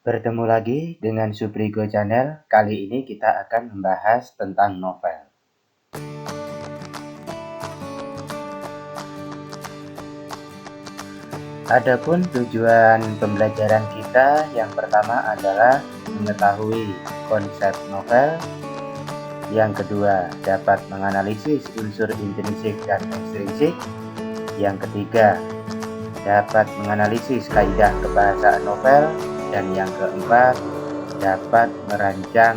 Bertemu lagi dengan Subrigo Channel. Kali ini kita akan membahas tentang novel. Adapun tujuan pembelajaran kita yang pertama adalah mengetahui konsep novel. Yang kedua, dapat menganalisis unsur intrinsik dan ekstrinsik. Yang ketiga, dapat menganalisis kaidah kebahasaan novel. Dan yang keempat, dapat merancang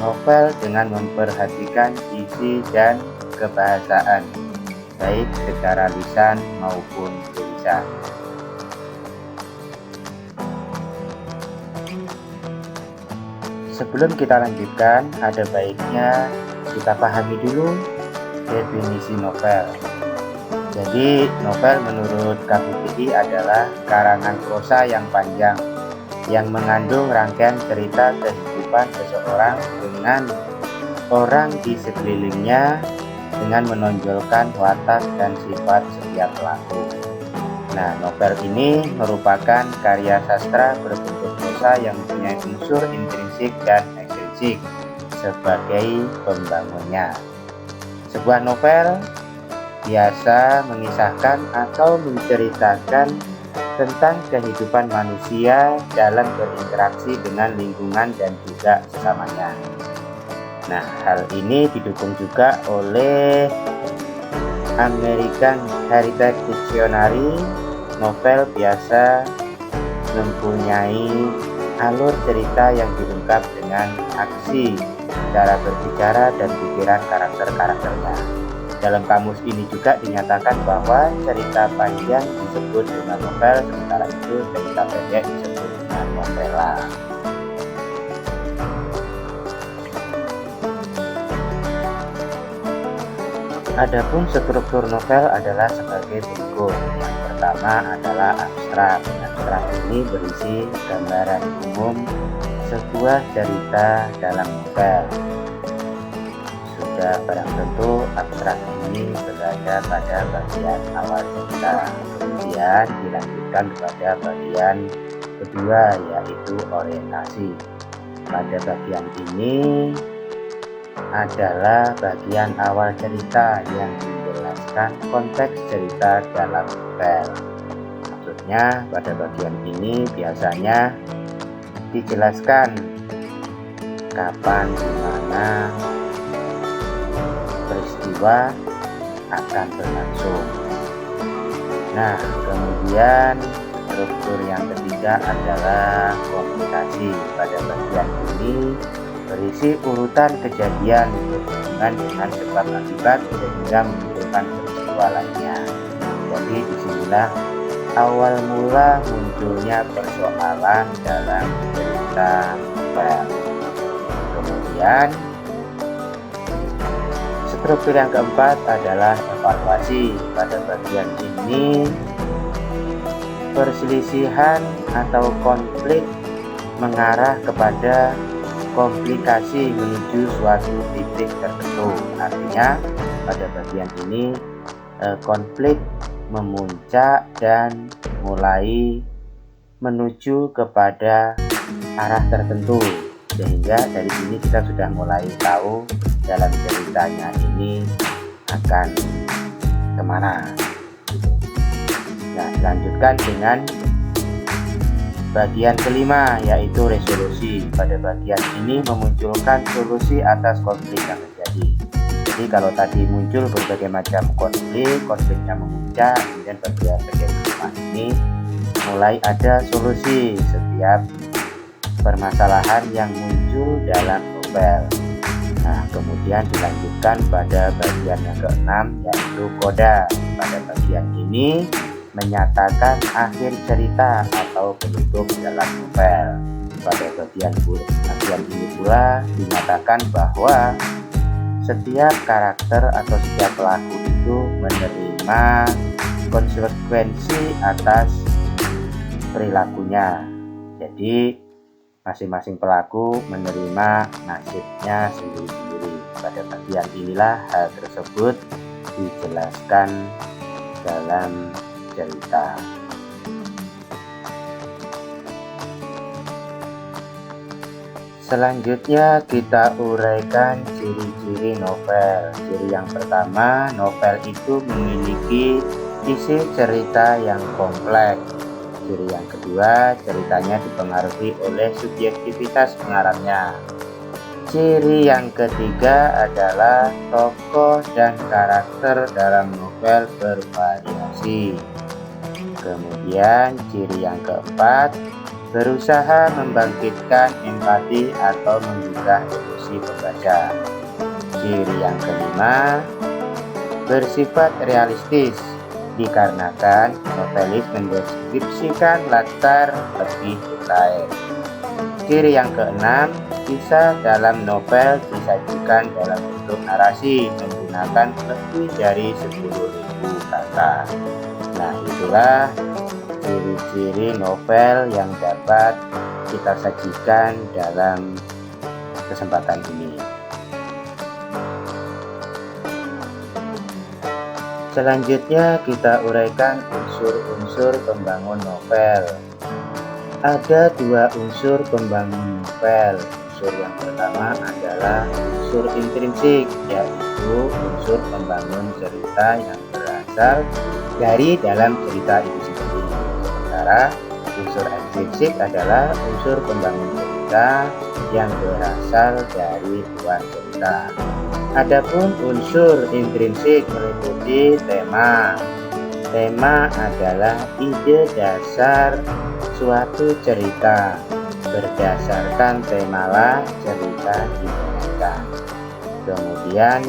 novel dengan memperhatikan isi dan kebahasaan, baik secara lisan maupun tulisan. Sebelum kita lanjutkan, ada baiknya kita pahami dulu definisi novel. Jadi, novel menurut KBBI adalah karangan prosa yang panjang yang mengandung rangkaian cerita kehidupan seseorang dengan orang di sekelilingnya dengan menonjolkan watak dan sifat setiap pelaku. Nah, novel ini merupakan karya sastra berbentuk prosa yang mempunyai unsur intrinsik dan ekstrinsik sebagai pembangunnya. Sebuah novel biasa mengisahkan atau menceritakan tentang kehidupan manusia dalam berinteraksi dengan lingkungan dan juga sesamanya. Nah, hal ini didukung juga oleh American Heritage Dictionary. Novel biasa mempunyai alur cerita yang diungkap dengan aksi, cara berbicara, dan pikiran karakter-karakternya. Dalam kamus ini juga dinyatakan bahwa cerita panjang disebut dengan novel, sementara itu cerita pendek disebut dengan novela. Adapun struktur novel adalah sebagai berikut. Yang pertama adalah abstrak. Abstrak ini berisi gambaran umum sebuah cerita dalam novel. Sudah barang tentu abstrak ini berada pada bagian awal cerita, kemudian dilanjutkan kepada bagian kedua, yaitu orientasi. Pada bagian ini adalah bagian awal cerita yang menjelaskan konteks cerita dalam novel. Maksudnya pada bagian ini biasanya dijelaskan kapan, dimana peristiwa akan berlangsung. Nah, kemudian struktur yang ketiga adalah komunikasi. Pada bagian ini berisi urutan kejadian berhubungan dengan sebab akibat sehingga menimbulkan peristiwa lainnya. Jadi disinilah awal mula munculnya persoalan dalam cerita novel. Kemudian struktur yang keempat adalah evaluasi. Pada bagian ini perselisihan atau konflik mengarah kepada komplikasi menuju suatu titik tertentu. Artinya pada bagian ini konflik memuncak dan mulai menuju kepada arah tertentu, sehingga dari sini kita sudah mulai tahu dalam ceritanya ini akan kemana. Nah, dilanjutkan dengan bagian kelima, yaitu resolusi. Pada bagian ini memunculkan solusi atas konflik yang terjadi. Jadi kalau tadi muncul berbagai macam konfliknya memuncak, kemudian bagian kelima ini mulai ada solusi setiap permasalahan yang muncul dalam novel. Nah, kemudian dilanjutkan pada bagian yang keenam, yaitu koda. Pada bagian ini menyatakan akhir cerita atau penutup dalam novel. Pada bagian ini pula dinyatakan bahwa setiap karakter atau setiap pelaku itu menerima konsekuensi atas perilakunya. Jadi masing-masing pelaku menerima nasibnya sendiri-sendiri. Pada bagian inilah hal tersebut dijelaskan dalam cerita. Selanjutnya kita uraikan ciri-ciri novel. Ciri yang pertama, novel itu memiliki isi cerita yang kompleks. Ciri yang kedua, ceritanya dipengaruhi oleh subjektivitas pengarangnya. Ciri yang ketiga adalah tokoh dan karakter dalam novel bervariasi. Kemudian ciri yang keempat, berusaha membangkitkan empati atau menggugah emosi pembaca. Ciri yang kelima, bersifat realistis dikarenakan novelis mendeskripsikan latar lebih detail. Ciri yang keenam, kisah dalam novel disajikan dalam bentuk narasi menggunakan lebih dari 10.000 kata. Nah, itulah ciri-ciri novel yang dapat kita sajikan dalam kesempatan ini. Selanjutnya kita uraikan unsur-unsur pembangun novel. Ada dua unsur pembangun novel. Unsur yang pertama adalah unsur intrinsik, yaitu unsur pembangun cerita yang berasal dari dalam cerita itu sendiri. Sementara unsur ekstrinsik adalah unsur pembangun cerita yang berasal dari luar cerita. Adapun unsur intrinsik meliputi tema. Tema adalah ide dasar suatu cerita. Berdasarkan temalah cerita dijalankan. Kemudian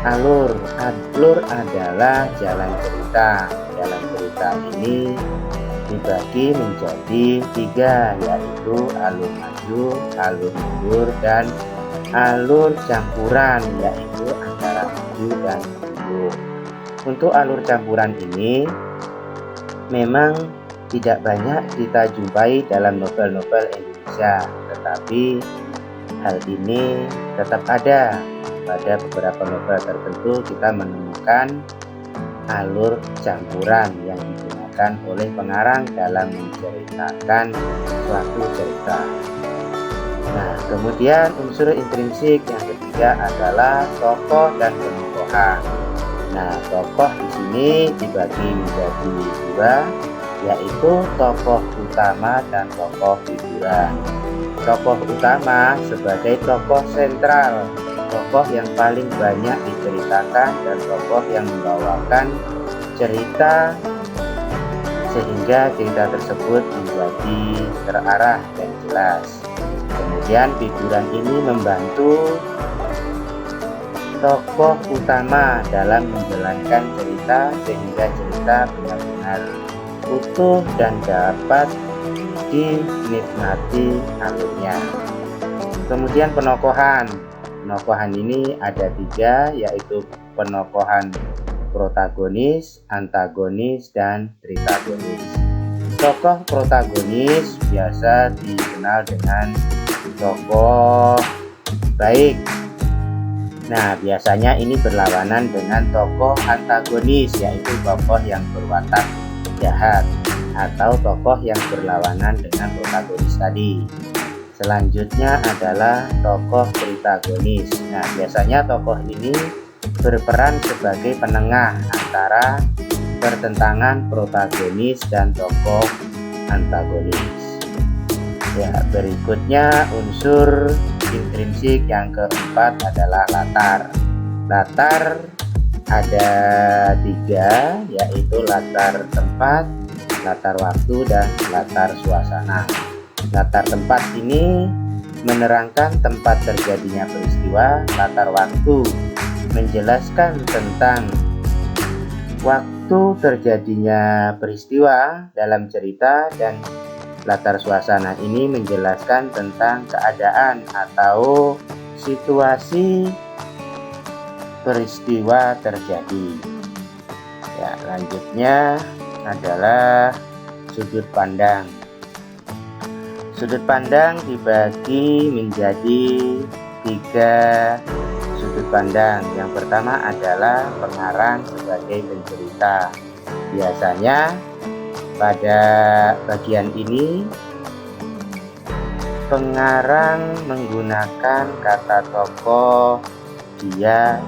alur. Alur adalah jalan cerita. Dalam cerita ini dibagi menjadi 3, yaitu alur maju, alur mundur, dan alur campuran, yaitu antara maju dan mundur. Untuk alur campuran ini memang tidak banyak kita jumpai dalam novel-novel Indonesia, tetapi hal ini tetap ada. Pada beberapa novel tertentu kita menemukan alur campuran yang digunakan oleh pengarang dalam menceritakan suatu cerita. Nah, kemudian unsur intrinsik yang ketiga adalah tokoh dan penokohan. Nah, tokoh di sini dibagi menjadi 2, yaitu tokoh utama dan tokoh figuran. Tokoh utama sebagai tokoh sentral, tokoh yang paling banyak diceritakan dan tokoh yang membawakan cerita sehingga cerita tersebut menjadi terarah dan jelas. Kemudian figuran ini membantu tokoh utama dalam menjalankan cerita sehingga cerita benar-benar utuh dan dapat dinikmati alurnya. Kemudian penokohan. Penokohan ini ada 3, yaitu penokohan protagonis, antagonis, dan tritagonis. Tokoh protagonis biasa dikenal dengan tokoh baik. Nah, biasanya ini berlawanan dengan tokoh antagonis, yaitu tokoh yang berwatak jahat atau tokoh yang berlawanan dengan protagonis tadi. Selanjutnya adalah tokoh tritagonis. Nah, biasanya tokoh ini berperan sebagai penengah antara pertentangan protagonis dan tokoh antagonis. Ya, berikutnya unsur intrinsik yang keempat adalah latar. Latar ada 3, yaitu latar tempat, latar waktu, dan latar suasana. Latar tempat ini menerangkan tempat terjadinya peristiwa. Latar waktu menjelaskan tentang waktu terjadinya peristiwa dalam cerita, dan latar suasana ini menjelaskan tentang keadaan atau situasi peristiwa terjadi. Ya, lanjutnya adalah sudut pandang. Sudut pandang dibagi menjadi 3 sudut pandang. Yang pertama adalah pengarang sebagai pencerita. Biasanya pada bagian ini pengarang menggunakan kata tokoh, dia,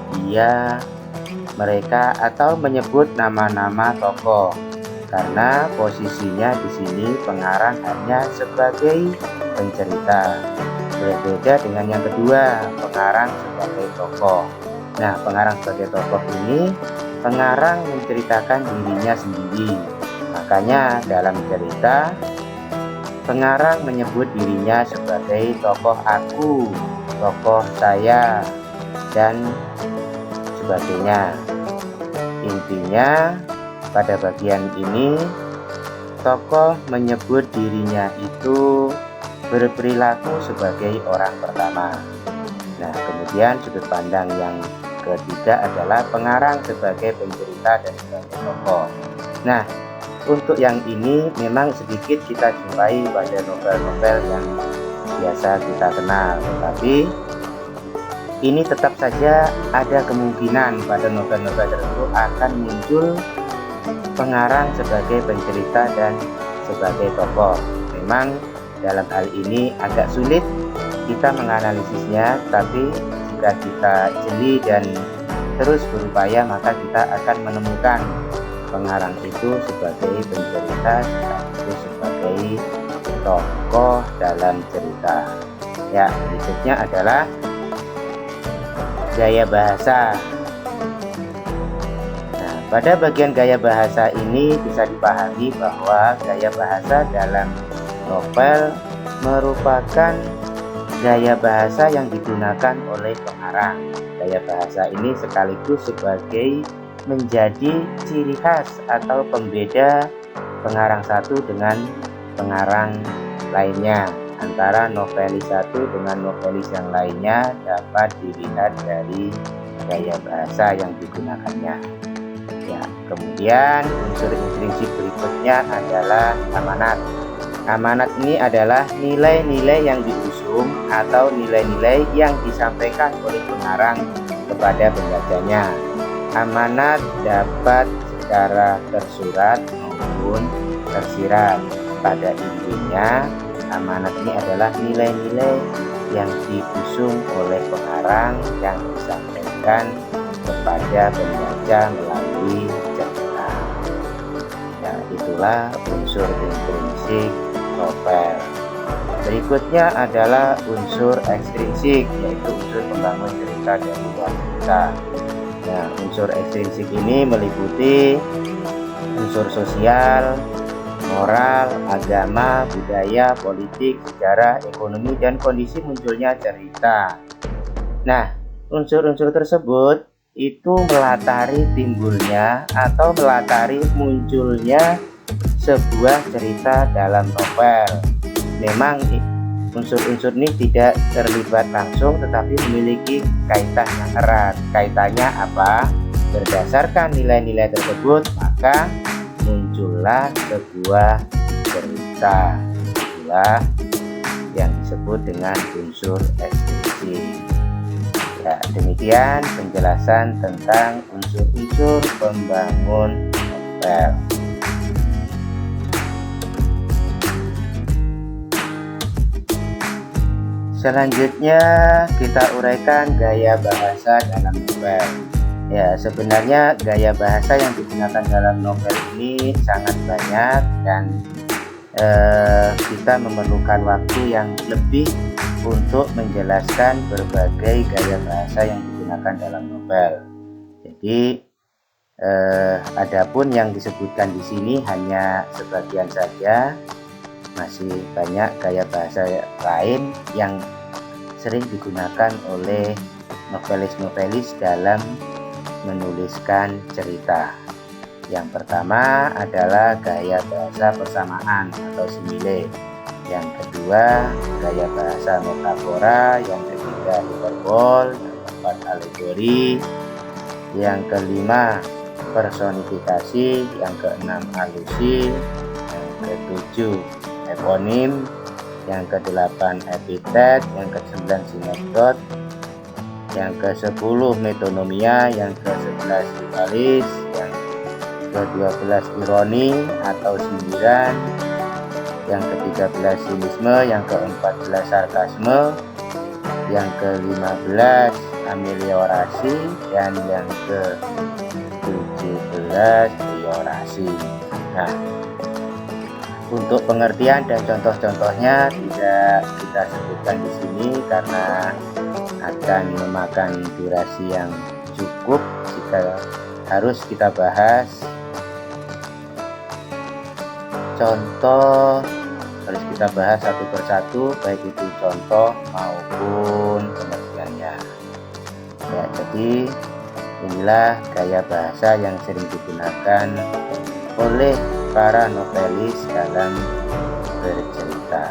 mereka, atau menyebut nama-nama tokoh. Karena posisinya di sini pengarang hanya sebagai pencerita. Berbeda dengan yang kedua, pengarang sebagai tokoh. Nah, pengarang sebagai tokoh ini, pengarang menceritakan dirinya sendiri. Makanya dalam cerita, pengarang menyebut dirinya sebagai tokoh aku, tokoh saya, dan sebagainya. Intinya, pada bagian ini, tokoh menyebut dirinya itu berperilaku sebagai orang pertama. Nah, kemudian sudut pandang yang ketiga adalah pengarang sebagai pencerita dan sebagai tokoh. Nah, untuk yang ini memang sedikit kita jumpai pada novel-novel yang biasa kita kenal, tetapi ini tetap saja ada kemungkinan pada novel-novel tertentu akan muncul pengarang sebagai pencerita dan sebagai tokoh. Memang dalam hal ini agak sulit kita menganalisisnya, tapi jika kita jeli dan terus berupaya, maka kita akan menemukan pengarang itu sebagai pencerita sekaligus sebagai tokoh dalam cerita. Ya, berikutnya adalah gaya bahasa. Nah, pada bagian gaya bahasa ini bisa dipahami bahwa gaya bahasa dalam novel merupakan gaya bahasa yang digunakan oleh pengarang. Gaya bahasa ini sekaligus sebagai menjadi ciri khas atau pembeda pengarang satu dengan pengarang lainnya. Antara novelis satu dengan novelis yang lainnya dapat dilihat dari gaya bahasa yang digunakannya. Ya, kemudian unsur intrinsik berikutnya adalah amanat. Amanat ini adalah nilai-nilai yang diusung atau nilai-nilai yang disampaikan oleh pengarang kepada pembacanya. Amanat dapat secara tersurat maupun tersirat. Pada intinya, amanat ini adalah nilai-nilai yang diusung oleh pengarang yang disampaikan kepada pembaca melalui cerita. Ya, itulah unsur intrinsik novel. Berikutnya adalah unsur ekstrinsik, yaitu unsur pembangun cerita dan luar cerita. Nah, unsur ekstrinsik ini meliputi unsur sosial, moral, agama, budaya, politik, sejarah, ekonomi, dan kondisi munculnya cerita. Nah, unsur-unsur tersebut itu melatari timbulnya atau melatari munculnya sebuah cerita dalam novel. Memang unsur-unsur ini tidak terlibat langsung, tetapi memiliki kaitan yang erat. Kaitannya apa? Berdasarkan nilai-nilai tersebut, maka muncullah sebuah cerita. Itulah yang disebut dengan unsur ekstrinsik. Ya, demikian penjelasan tentang unsur-unsur pembangun novel. Selanjutnya kita uraikan gaya bahasa dalam novel. Ya, sebenarnya gaya bahasa yang digunakan dalam novel ini sangat banyak dan kita memerlukan waktu yang lebih untuk menjelaskan berbagai gaya bahasa yang digunakan dalam novel. Jadi adapun yang disebutkan di sini hanya sebagian saja. Masih banyak gaya bahasa lain yang sering digunakan oleh novelis-novelis dalam menuliskan cerita. Yang pertama adalah gaya bahasa persamaan atau simile. Yang kedua, gaya bahasa metafora. Yang ketiga, hiperbol. Yang keempat, alegori. Yang kelima, personifikasi. Yang keenam, alusi. Yang ketujuh, eponim. Yang kedelapan, epitet. Yang kesembilan, sinekdot. Yang ke-10 metonomia. Yang ke-11 rivalis. Yang ke-12 ironi atau sindiran. yang ke-13 sinisme, yang ke-14 sarkasme, yang ke-15 ameliorasi, dan yang ke-17 priorasi. Nah, untuk pengertian dan contoh-contohnya tidak kita sebutkan di sini karena akan memakan durasi yang cukup jika harus kita bahas contoh, harus kita bahas satu persatu, baik itu contoh maupun pengertiannya. Ya, jadi inilah gaya bahasa yang sering digunakan oleh para novelis dalam bercerita.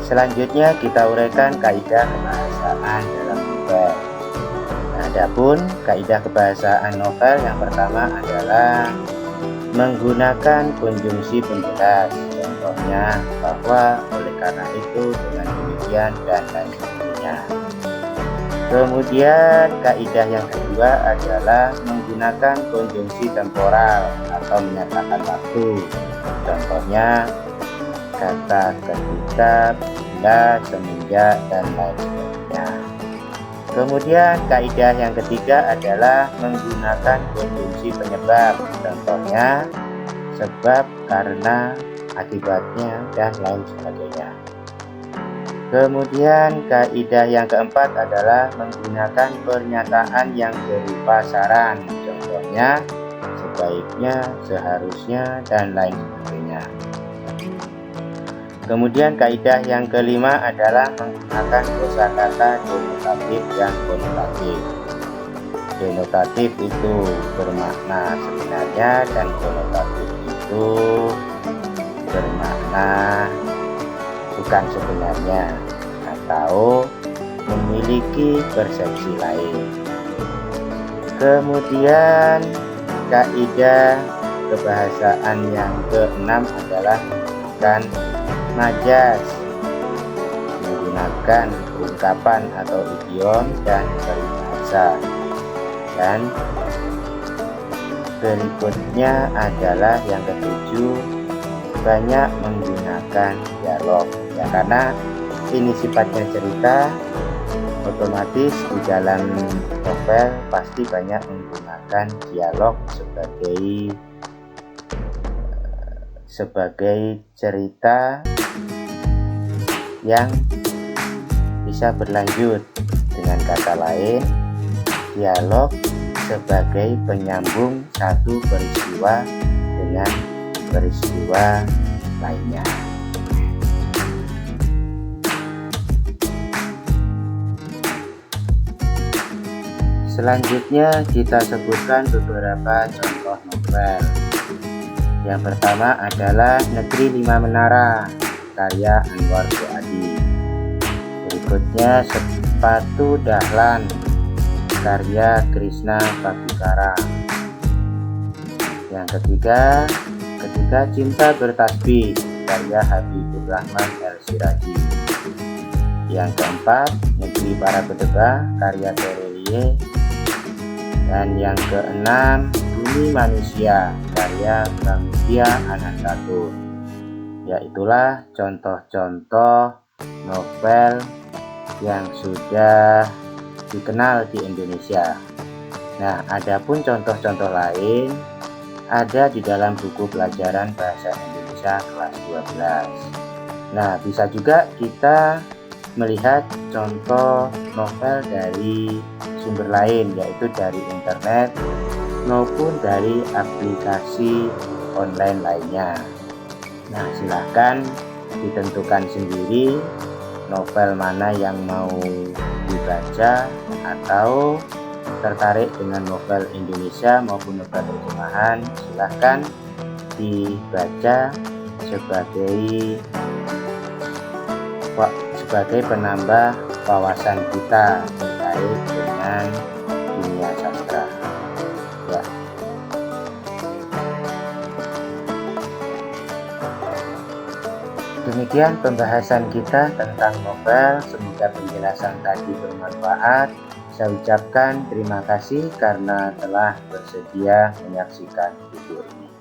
Selanjutnya kita uraikan kaidah kebahasaan dalam novel. Adapun kaidah kebahasaan novel yang pertama adalah menggunakan konjungsi penjelas. Contohnya bahwa, oleh karena itu, dengan demikian, dan lain sebagainya. Kemudian kaidah yang kedua adalah menggunakan konjungsi temporal atau menyatakan waktu. Contohnya kata ketika, bila, semenjak, dan lain sebagainya. Kemudian kaidah yang ketiga adalah menggunakan konjungsi penyebab. Contohnya sebab, karena, akibatnya, dan lain sebagainya. Kemudian kaidah yang keempat adalah menggunakan pernyataan yang berupa saran. Contohnya sebaiknya, seharusnya, dan lain sebagainya. Kemudian kaidah yang kelima adalah menggunakan kosakata denotatif dan konotatif. Denotatif itu bermakna sebenarnya dan konotatif itu bermakna bukan sebenarnya atau memiliki persepsi lain. Kemudian kaidah kebahasaan yang keenam adalah menggunakan majas, menggunakan ungkapan atau idiom dan peribahasa. Dan berikutnya adalah yang ketujuh, banyak menggunakan dialog. Ya, karena ini sifatnya cerita, otomatis di dalam novel pasti banyak menggunakan dialog sebagai cerita yang bisa berlanjut. Dengan kata lain, dialog sebagai penyambung satu peristiwa dengan peristiwa lainnya. Selanjutnya kita sebutkan beberapa contoh novel. Yang pertama adalah Negeri Lima Menara karya Anwar Fuadi. Berikutnya Sepatu Dahlan karya Krishna Bhattacharya. Yang ketiga, Ketika Cinta Bertasbih karya Habibur Rahman El-Siraji. Yang keempat, Negeri Para Bedebah karya Terelie. Dan yang keenam, Bumi Manusia karya Gramedia Anantatur. Ya, itulah contoh-contoh novel yang sudah dikenal di Indonesia. Nah, adapun contoh-contoh lain ada di dalam buku pelajaran bahasa Indonesia kelas 12. Nah, bisa juga kita melihat contoh novel dari sumber lain, yaitu dari internet maupun dari aplikasi online lainnya. Nah, silahkan ditentukan sendiri novel mana yang mau dibaca, atau tertarik dengan novel Indonesia maupun novel terjemahan, silahkan dibaca sebagai penambah wawasan kita terkait dengan dunia sastra. Ya. Demikian pembahasan kita tentang novel. Semoga penjelasan tadi bermanfaat. Saya ucapkan terima kasih karena telah bersedia menyaksikan video ini.